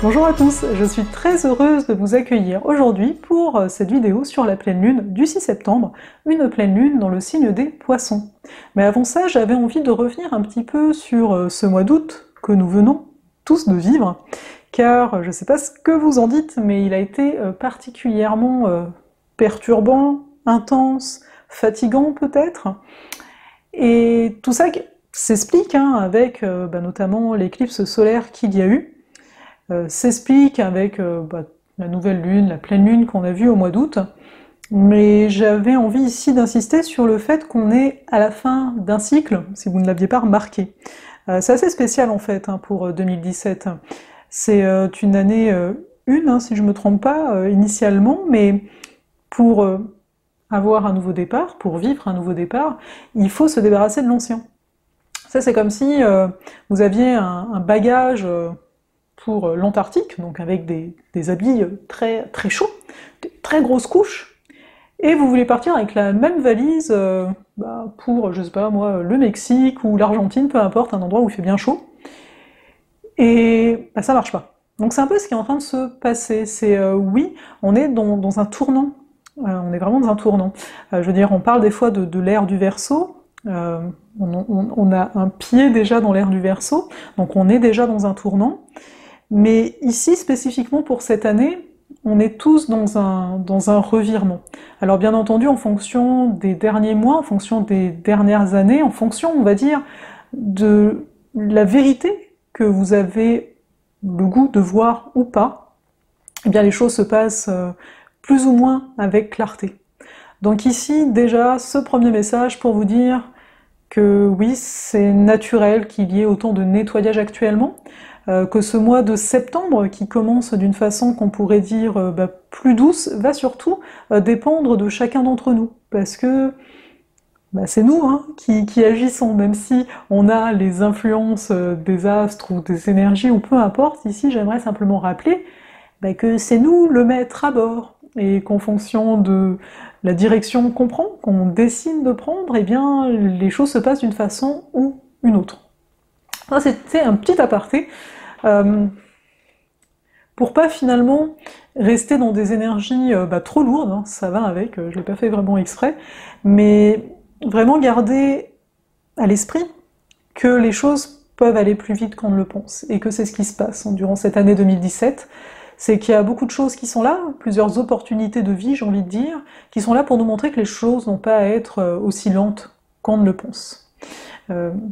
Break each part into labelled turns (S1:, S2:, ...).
S1: Bonjour à tous, je suis très heureuse de vous accueillir aujourd'hui pour cette vidéo sur la pleine lune du 6 septembre, une pleine lune dans le signe des Poissons. Mais avant ça, j'avais envie de revenir un petit peu sur ce mois d'août que nous venons tous de vivre, car je ne sais pas ce que vous en dites, mais il a été particulièrement perturbant, intense, fatigant peut-être, et tout ça s'explique avec notamment l'éclipse solaire qu'il y a eu, s'explique avec la nouvelle lune, la pleine lune qu'on a vue au mois d'août, mais j'avais envie ici d'insister sur le fait qu'on est à la fin d'un cycle, si vous ne l'aviez pas remarqué. C'est assez spécial en fait pour 2017. C'est une année si je ne me trompe pas, initialement, mais pour avoir un nouveau départ, pour vivre un nouveau départ, il faut se débarrasser de l'ancien. Ça c'est comme si vous aviez un bagage pour l'Antarctique, donc avec des habits très, très chauds, des très grosses couches, et vous voulez partir avec la même valise pour, je sais pas moi, le Mexique ou l'Argentine, peu importe, un endroit où il fait bien chaud, et ça marche pas. Donc c'est un peu ce qui est en train de se passer, c'est oui, on est dans un tournant, on est vraiment dans un tournant. Je veux dire, on parle des fois de l'ère du Verseau, on a un pied déjà dans l'ère du Verseau, donc on est déjà dans un tournant. Mais ici, spécifiquement pour cette année, on est tous dans un revirement. Alors bien entendu, en fonction des derniers mois, en fonction des dernières années, en fonction, on va dire, de la vérité que vous avez le goût de voir ou pas, eh bien les choses se passent plus ou moins avec clarté. Donc ici, déjà, ce premier message pour vous dire que oui, c'est naturel qu'il y ait autant de nettoyage actuellement, que ce mois de septembre, qui commence d'une façon qu'on pourrait dire plus douce, va surtout dépendre de chacun d'entre nous, parce que c'est nous qui agissons, même si on a les influences des astres ou des énergies, ou peu importe. Ici, j'aimerais simplement rappeler que c'est nous le maître à bord, et qu'en fonction de la direction qu'on prend, qu'on décide de prendre, eh bien les choses se passent d'une façon ou une autre. Ça, c'était un petit aparté, pour pas finalement rester dans des énergies trop lourdes, ça va avec, je l'ai pas fait vraiment exprès, mais vraiment garder à l'esprit que les choses peuvent aller plus vite qu'on ne le pense, et que c'est ce qui se passe durant cette année 2017, c'est qu'il y a beaucoup de choses qui sont là, plusieurs opportunités de vie, j'ai envie de dire, qui sont là pour nous montrer que les choses n'ont pas à être aussi lentes qu'on ne le pense.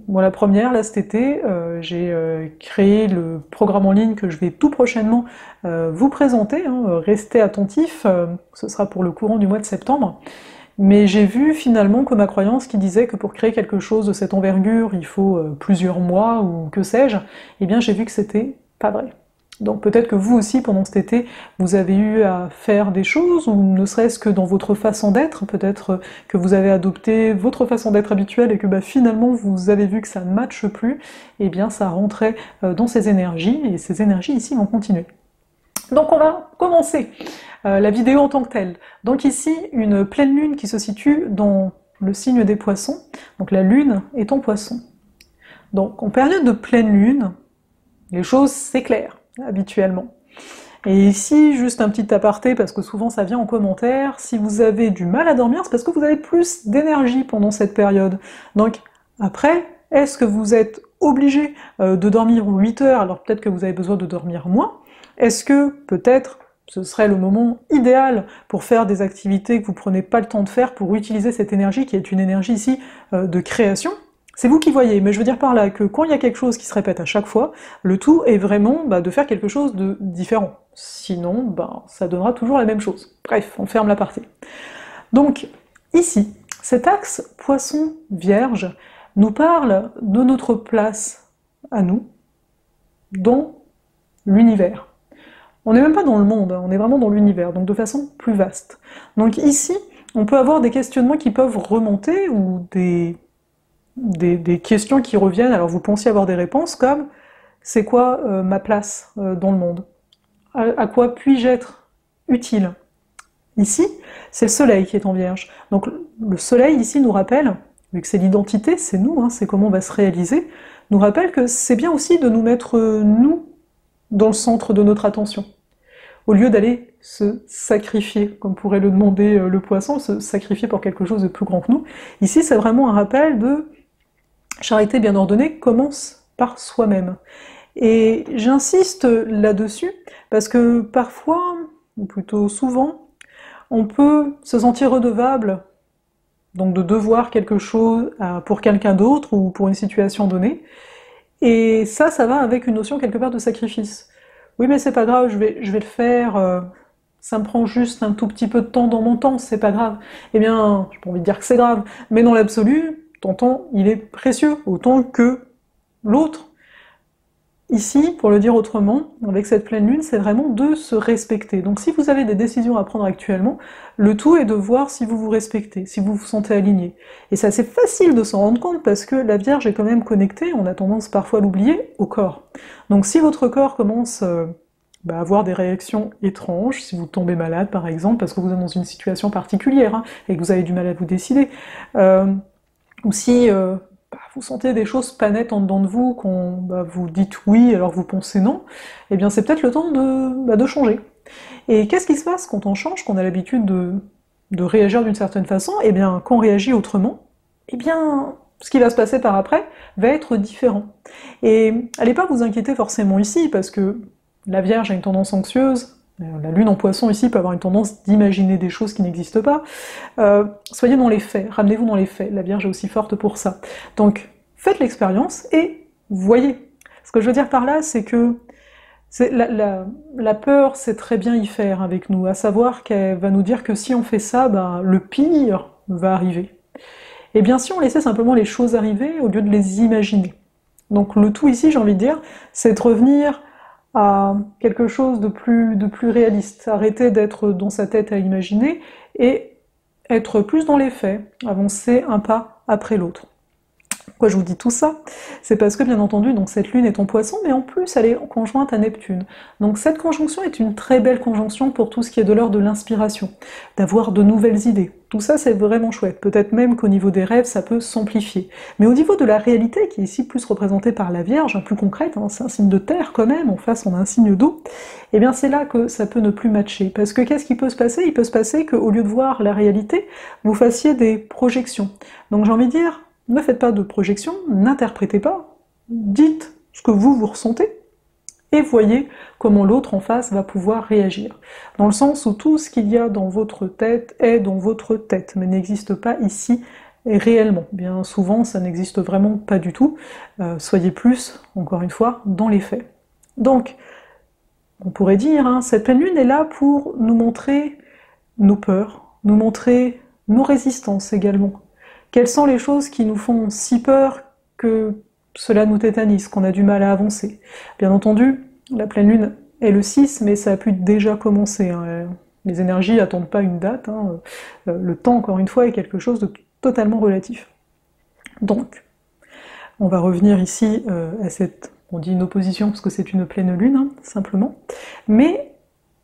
S1: La première, là cet été, j'ai créé le programme en ligne que je vais tout prochainement vous présenter, restez attentifs, ce sera pour le courant du mois de septembre, mais j'ai vu finalement que ma croyance qui disait que pour créer quelque chose de cette envergure, il faut plusieurs mois ou que sais-je, eh bien j'ai vu que c'était pas vrai. Donc peut-être que vous aussi, pendant cet été, vous avez eu à faire des choses, ou ne serait-ce que dans votre façon d'être, peut-être que vous avez adopté votre façon d'être habituelle et que finalement vous avez vu que ça ne matche plus, et bien ça rentrait dans ces énergies, et ces énergies ici vont continuer. Donc on va commencer la vidéo en tant que telle. Donc ici, une pleine lune qui se situe dans le signe des Poissons, donc la lune est en Poisson. Donc en période de pleine lune, les choses s'éclairent habituellement. Et ici, juste un petit aparté, parce que souvent ça vient en commentaire, si vous avez du mal à dormir, c'est parce que vous avez plus d'énergie pendant cette période. Donc après, est-ce que vous êtes obligé de dormir 8 heures, alors peut-être que vous avez besoin de dormir moins? Est-ce que peut-être ce serait le moment idéal pour faire des activités que vous prenez pas le temps de faire, pour utiliser cette énergie qui est une énergie ici de création? C'est vous qui voyez, mais je veux dire par là que quand il y a quelque chose qui se répète à chaque fois, le tout est vraiment de faire quelque chose de différent. Sinon, ça donnera toujours la même chose. Bref, on ferme la partie. Donc, ici, cet axe Poisson-Vierge nous parle de notre place à nous dans l'univers. On n'est même pas dans le monde, on est vraiment dans l'univers, donc de façon plus vaste. Donc ici, on peut avoir des questionnements qui peuvent remonter, ou des questions qui reviennent, alors vous pensiez avoir des réponses comme « c'est quoi ma place dans le monde? À quoi puis-je être utile ?» Ici, c'est le soleil qui est en Vierge. Donc le soleil ici nous rappelle, vu que c'est l'identité, c'est nous, c'est comment on va se réaliser, nous rappelle que c'est bien aussi de nous mettre nous dans le centre de notre attention, au lieu d'aller se sacrifier, comme pourrait le demander le poisson, se sacrifier pour quelque chose de plus grand que nous. Ici, c'est vraiment un rappel de charité bien ordonnée commence par soi-même. Et j'insiste là-dessus, parce que parfois, ou plutôt souvent, on peut se sentir redevable, donc de devoir quelque chose pour quelqu'un d'autre ou pour une situation donnée, et ça va avec une notion quelque part de sacrifice. Oui, mais c'est pas grave, je vais le faire, ça me prend juste un tout petit peu de temps dans mon temps, c'est pas grave. Eh bien, j'ai pas envie de dire que c'est grave, mais dans l'absolu, ton temps, il est précieux, autant que l'autre. Ici, pour le dire autrement, avec cette pleine lune, c'est vraiment de se respecter. Donc si vous avez des décisions à prendre actuellement, le tout est de voir si vous vous respectez, si vous vous sentez aligné. Et c'est assez facile de s'en rendre compte parce que la Vierge est quand même connectée, on a tendance parfois à l'oublier, au corps. Donc si votre corps commence à avoir des réactions étranges, si vous tombez malade par exemple, parce que vous êtes dans une situation particulière, hein, et que vous avez du mal à vous décider, ou si vous sentez des choses pas nettes en dedans de vous, qu'on vous dites oui alors vous pensez non, eh bien c'est peut-être le temps de changer. Et qu'est-ce qui se passe quand on change, qu'on a l'habitude de réagir d'une certaine façon? Eh bien quand on réagit autrement, eh bien ce qui va se passer par après va être différent. Et allez pas vous inquiéter forcément ici, parce que la Vierge a une tendance anxieuse, la Lune en Poisson ici peut avoir une tendance d'imaginer des choses qui n'existent pas. Soyez dans les faits, ramenez-vous dans les faits, la Vierge est aussi forte pour ça. Donc faites l'expérience et voyez. Ce que je veux dire par là, c'est que la peur sait très bien y faire avec nous, à savoir qu'elle va nous dire que si on fait ça, le pire va arriver. Et bien si on laissait simplement les choses arriver au lieu de les imaginer. Donc le tout ici, j'ai envie de dire, c'est de revenir à quelque chose de plus réaliste, arrêter d'être dans sa tête à imaginer et être plus dans les faits, avancer un pas après l'autre. Pourquoi je vous dis tout ça? C'est parce que bien entendu, donc cette lune est en Poisson, mais en plus elle est conjointe à Neptune. Donc cette conjonction est une très belle conjonction pour tout ce qui est de l'ordre de l'inspiration, d'avoir de nouvelles idées. Tout ça c'est vraiment chouette, peut-être même qu'au niveau des rêves ça peut s'amplifier. Mais au niveau de la réalité, qui est ici plus représentée par la Vierge, plus concrète, hein, c'est un signe de terre quand même, en face on a un signe d'eau, et bien c'est là que ça peut ne plus matcher. Parce que qu'est-ce qui peut se passer? Il peut se passer qu'au lieu de voir la réalité, vous fassiez des projections. Donc j'ai envie de dire, ne faites pas de projection, n'interprétez pas, dites ce que vous ressentez, et voyez comment l'autre en face va pouvoir réagir. Dans le sens où tout ce qu'il y a dans votre tête est dans votre tête, mais n'existe pas ici réellement. Bien souvent, ça n'existe vraiment pas du tout. Soyez plus, encore une fois, dans les faits. Donc, on pourrait dire, hein, cette pleine lune est là pour nous montrer nos peurs, nous montrer nos résistances également. Quelles sont les choses qui nous font si peur que cela nous tétanise, qu'on a du mal à avancer? Bien entendu, la pleine lune est le 6, mais ça a pu déjà commencer. Hein. Les énergies n'attendent pas une date. Hein. Le temps, encore une fois, est quelque chose de totalement relatif. Donc, on va revenir ici à cette... On dit une opposition parce que c'est une pleine lune, hein, simplement. Mais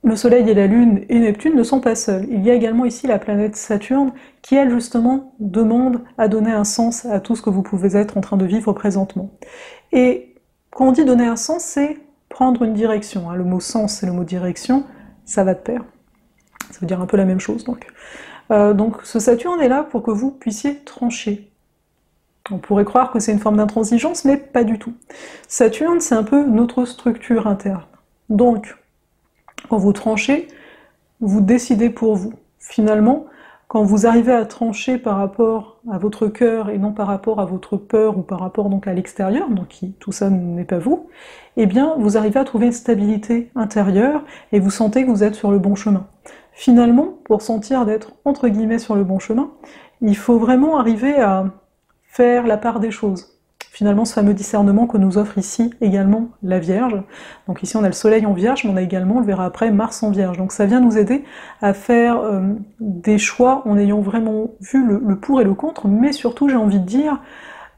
S1: le Soleil et la Lune et Neptune ne sont pas seuls. Il y a également ici la planète Saturne qui, elle, justement, demande à donner un sens à tout ce que vous pouvez être en train de vivre présentement. Et quand on dit donner un sens, c'est prendre une direction. Hein. Le mot sens et le mot direction, ça va de pair. Ça veut dire un peu la même chose, donc. Donc ce Saturne est là pour que vous puissiez trancher. On pourrait croire que c'est une forme d'intransigeance, mais pas du tout. Saturne, c'est un peu notre structure interne. Donc, quand vous tranchez, vous décidez pour vous. Finalement, quand vous arrivez à trancher par rapport à votre cœur et non par rapport à votre peur ou par rapport donc à l'extérieur, donc tout ça n'est pas vous, eh bien vous arrivez à trouver une stabilité intérieure et vous sentez que vous êtes sur le bon chemin. Finalement, pour sentir d'être entre guillemets sur le bon chemin, il faut vraiment arriver à faire la part des choses. Finalement, ce fameux discernement que nous offre ici également la Vierge. Donc ici on a le Soleil en Vierge, mais on a également, on le verra après, Mars en Vierge. Donc ça vient nous aider à faire des choix en ayant vraiment vu le pour et le contre, mais surtout, j'ai envie de dire,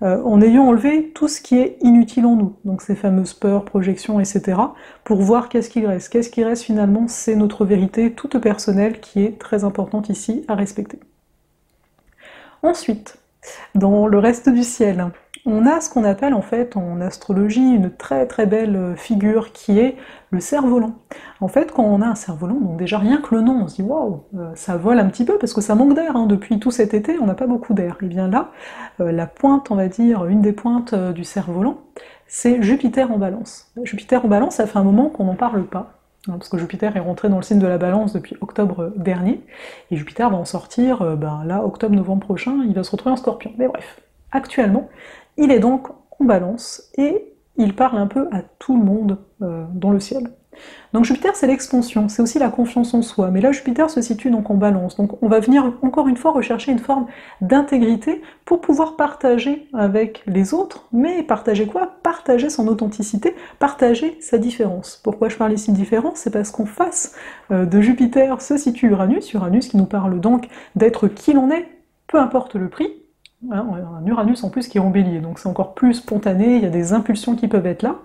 S1: en ayant enlevé tout ce qui est inutile en nous. Donc ces fameuses peurs, projections, etc. pour voir qu'est-ce qui reste. Qu'est-ce qui reste finalement, c'est notre vérité toute personnelle qui est très importante ici à respecter. Ensuite, Dans le reste du ciel, on a ce qu'on appelle en fait en astrologie une très très belle figure qui est le cerf-volant. En fait, quand on a un cerf-volant, donc déjà rien que le nom, on se dit waouh, ça vole un petit peu parce que ça manque d'air, hein. Depuis tout cet été, on n'a pas beaucoup d'air. Et bien là, la pointe, on va dire, une des pointes du cerf-volant, c'est Jupiter en Balance. Jupiter en Balance, ça fait un moment qu'on n'en parle pas. Parce que Jupiter est rentré dans le signe de la Balance depuis octobre dernier, et Jupiter va en sortir, là, octobre-novembre prochain, il va se retrouver en Scorpion. Mais bref, actuellement, il est donc en Balance, et il parle un peu à tout le monde dans le ciel. Donc Jupiter, c'est l'expansion, c'est aussi la confiance en soi, mais là Jupiter se situe donc en Balance, donc on va venir encore une fois rechercher une forme d'intégrité pour pouvoir partager avec les autres, mais partager quoi? Partager son authenticité, partager sa différence. Pourquoi je parle ici de différence? C'est parce qu'en face de Jupiter se situe Uranus, Uranus qui nous parle donc d'être qui l'on est, peu importe le prix, un Uranus en plus qui est en Bélier, donc c'est encore plus spontané, il y a des impulsions qui peuvent être là,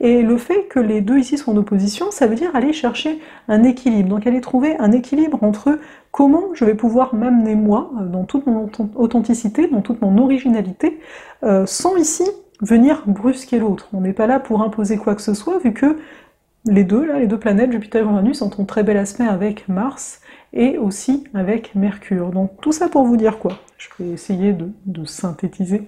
S1: et le fait que les deux ici soient en opposition, ça veut dire aller chercher un équilibre, donc aller trouver un équilibre entre comment je vais pouvoir m'amener moi, dans toute mon authenticité, dans toute mon originalité, sans ici venir brusquer l'autre. On n'est pas là pour imposer quoi que ce soit, vu que les deux planètes, Jupiter et Uranus, sont en très bel aspect avec Mars, et aussi avec Mercure. Donc tout ça pour vous dire quoi? Je vais essayer de synthétiser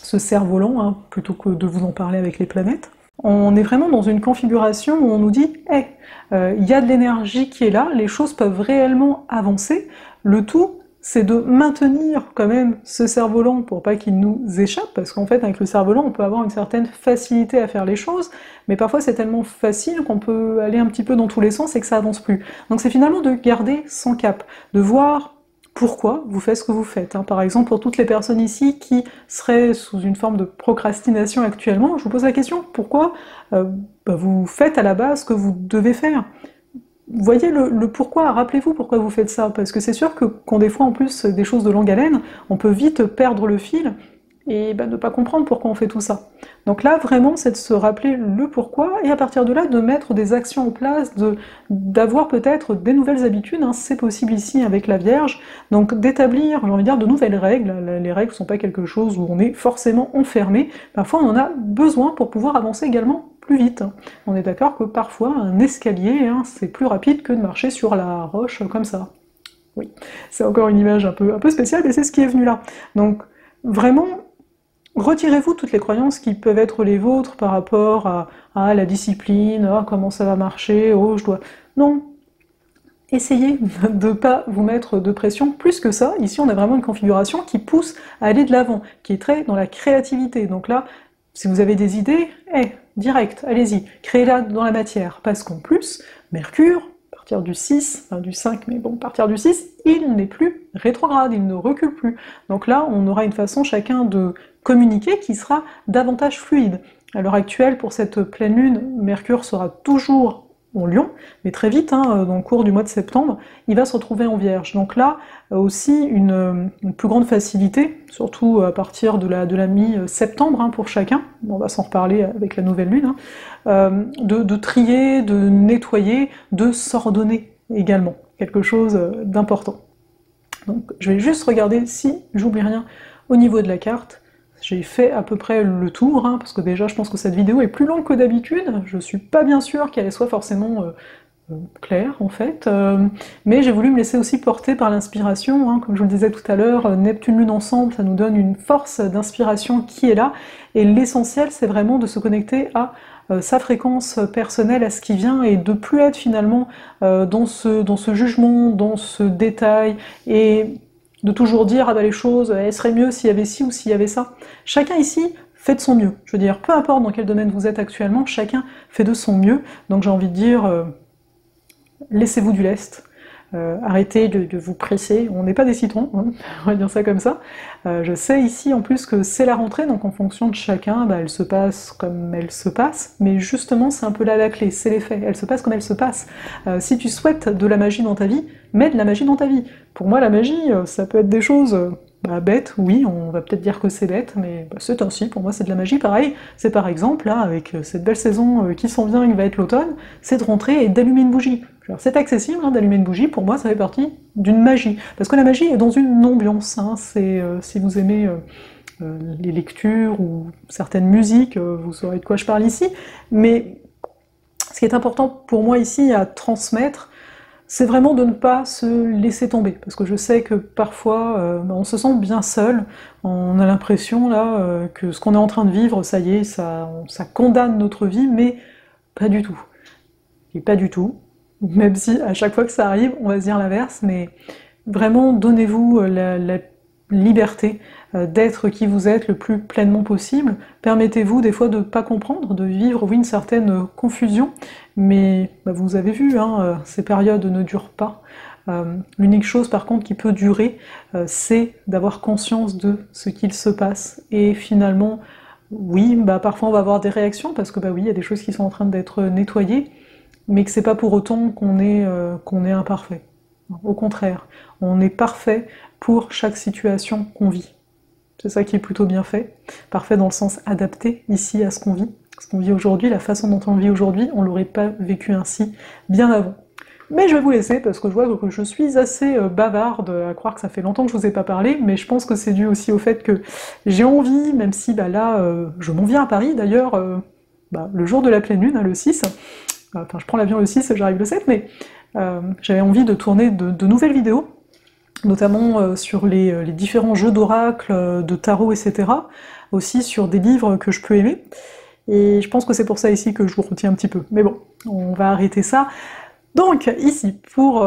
S1: ce cerf-volant, hein, plutôt que de vous en parler avec les planètes. On est vraiment dans une configuration où on nous dit hey, il y a de l'énergie qui est là, les choses peuvent réellement avancer, le tout c'est de maintenir quand même ce cerf-volant pour pas qu'il nous échappe, parce qu'en fait avec le cerf-volant on peut avoir une certaine facilité à faire les choses, mais parfois c'est tellement facile qu'on peut aller un petit peu dans tous les sens et que ça avance plus. Donc c'est finalement de garder son cap, de voir pourquoi vous faites ce que vous faites. Par exemple, pour toutes les personnes ici qui seraient sous une forme de procrastination actuellement, je vous pose la question, pourquoi vous faites à la base ce que vous devez faire? Voyez le pourquoi, rappelez-vous pourquoi vous faites ça, parce que c'est sûr que quand des fois en plus des choses de longue haleine, on peut vite perdre le fil et ne pas comprendre pourquoi on fait tout ça. Donc là vraiment c'est de se rappeler le pourquoi et à partir de là de mettre des actions en place, d'avoir peut-être des nouvelles habitudes, hein, c'est possible ici avec la Vierge, donc d'établir, j'ai envie de dire, de nouvelles règles. Les règles ne sont pas quelque chose où on est forcément enfermé, parfois on en a besoin pour pouvoir avancer également plus vite. On est d'accord que parfois un escalier, hein, c'est plus rapide que de marcher sur la roche comme ça. Oui, c'est encore une image un peu spéciale, mais c'est ce qui est venu là. Donc vraiment, retirez-vous toutes les croyances qui peuvent être les vôtres par rapport à la discipline, à comment ça va marcher, oh je dois... Non, essayez de ne pas vous mettre de pression plus que ça. Ici on a vraiment une configuration qui pousse à aller de l'avant, qui est très dans la créativité. Donc là, si vous avez des idées, direct, allez-y, créez-la dans la matière, parce qu'en plus, Mercure, à partir du 6, enfin du 5, mais bon, à partir du 6, il n'est plus rétrograde, il ne recule plus. Donc là, on aura une façon chacun de communiquer qui sera davantage fluide. À l'heure actuelle, pour cette pleine lune, Mercure sera toujours en Lion, mais très vite, dans le cours du mois de septembre, il va se retrouver en Vierge. Donc là, aussi une plus grande facilité, surtout à partir de la mi-septembre pour chacun, on va s'en reparler avec la nouvelle lune, de trier, de nettoyer, de s'ordonner également, quelque chose d'important. Donc je vais juste regarder si j'oublie rien au niveau de la carte. J'ai fait à peu près le tour, parce que déjà je pense que cette vidéo est plus longue que d'habitude, je suis pas bien sûre qu'elle soit forcément claire en fait, mais j'ai voulu me laisser aussi porter par l'inspiration, comme je vous le disais tout à l'heure, Neptune-Lune ensemble, ça nous donne une force d'inspiration qui est là, et l'essentiel c'est vraiment de se connecter à sa fréquence personnelle, à ce qui vient, et de plus être finalement dans ce jugement, dans ce détail, et de toujours dire ah bah les choses, elles seraient mieux s'il y avait ci ou s'il y avait ça. Chacun ici fait de son mieux. Je veux dire, peu importe dans quel domaine vous êtes actuellement, chacun fait de son mieux. Donc j'ai envie de dire, laissez-vous du lest. Arrêtez de vous presser, on n'est pas des citrons, on va dire ça comme ça. Je sais ici en plus que c'est la rentrée, donc en fonction de chacun, elle se passe comme elle se passe, mais justement c'est un peu là la clé, c'est l'effet, elle se passe comme elle se passe. Si tu souhaites de la magie dans ta vie, mets de la magie dans ta vie. Pour moi la magie, ça peut être des choses bête, oui, on va peut-être dire que c'est bête, mais c'est ainsi, pour moi c'est de la magie. Pareil, c'est par exemple, là, avec cette belle saison qui s'en vient, qui va être l'automne, c'est de rentrer et d'allumer une bougie. C'est accessible hein, d'allumer une bougie, pour moi ça fait partie d'une magie. Parce que la magie est dans une ambiance, hein, c'est si vous aimez les lectures ou certaines musiques, vous saurez de quoi je parle ici, mais ce qui est important pour moi ici à transmettre, c'est vraiment de ne pas se laisser tomber, parce que je sais que parfois on se sent bien seul, on a l'impression là que ce qu'on est en train de vivre, ça y est, ça condamne notre vie, mais pas du tout. Et pas du tout, même si à chaque fois que ça arrive, on va se dire l'inverse, mais vraiment donnez-vous la liberté d'être qui vous êtes le plus pleinement possible. Permettez-vous des fois de ne pas comprendre, de vivre oui, une certaine confusion, mais vous avez vu, hein, ces périodes ne durent pas. L'unique chose par contre qui peut durer, c'est d'avoir conscience de ce qu'il se passe, et finalement, oui, parfois on va avoir des réactions, parce que oui, il y a des choses qui sont en train d'être nettoyées, mais que c'est pas pour autant qu'on est imparfait. Au contraire, on est parfait pour chaque situation qu'on vit. C'est ça qui est plutôt bien fait. Parfait dans le sens adapté ici à ce qu'on vit. Ce qu'on vit aujourd'hui, la façon dont on le vit aujourd'hui, on l'aurait pas vécu ainsi bien avant. Mais je vais vous laisser parce que je vois que je suis assez bavarde, à croire que ça fait longtemps que je vous ai pas parlé, mais je pense que c'est dû aussi au fait que j'ai envie, même si là, je m'en viens à Paris d'ailleurs, le jour de la pleine lune, hein, le 6, enfin je prends l'avion le 6 et j'arrive le 7, mais j'avais envie de tourner de nouvelles vidéos, notamment sur les différents jeux d'oracle, de tarot, etc. Aussi sur des livres que je peux aimer. Et je pense que c'est pour ça ici que je vous retiens un petit peu. Mais bon, on va arrêter ça. Donc ici, pour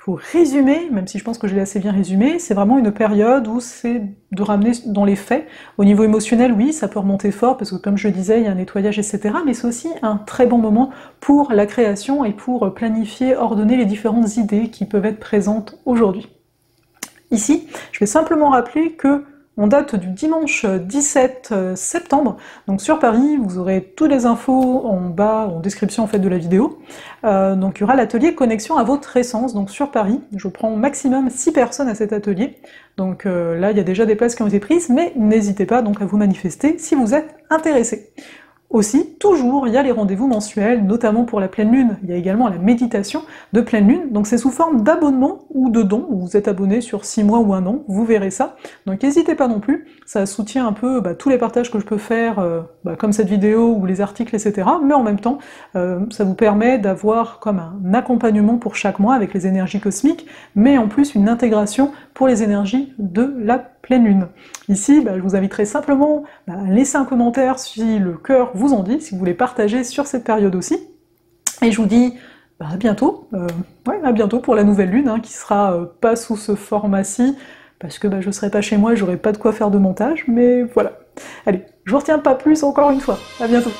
S1: résumer, même si je pense que je l'ai assez bien résumé, c'est vraiment une période où c'est de ramener dans les faits. Au niveau émotionnel, oui, ça peut remonter fort, parce que comme je le disais, il y a un nettoyage, etc. Mais c'est aussi un très bon moment pour la création et pour planifier, ordonner les différentes idées qui peuvent être présentes aujourd'hui. Ici, je vais simplement rappeler que on date du dimanche 17 septembre, donc sur Paris, vous aurez toutes les infos en bas, en description en fait de la vidéo. Donc il y aura l'atelier Connexion à votre essence, donc sur Paris, je prends au maximum 6 personnes à cet atelier, donc là il y a déjà des places qui ont été prises, mais n'hésitez pas donc à vous manifester si vous êtes intéressé. Aussi, toujours, il y a les rendez-vous mensuels, notamment pour la pleine lune, il y a également la méditation de pleine lune, donc c'est sous forme d'abonnement ou de don, où vous êtes abonné sur 6 mois ou 1 an, vous verrez ça, donc n'hésitez pas non plus, ça soutient un peu tous les partages que je peux faire, comme cette vidéo ou les articles, etc., mais en même temps, ça vous permet d'avoir comme un accompagnement pour chaque mois avec les énergies cosmiques, mais en plus une intégration pour les énergies de la pleine lune. Ici, je vous inviterai simplement à laisser un commentaire si le cœur vous en dit, si vous voulez partager sur cette période aussi. Et je vous dis à bientôt, à bientôt pour la nouvelle lune, hein, qui sera pas sous ce format-ci, parce que je serai pas chez moi et j'aurai pas de quoi faire de montage, mais voilà. Allez, je vous retiens pas plus encore une fois, à bientôt.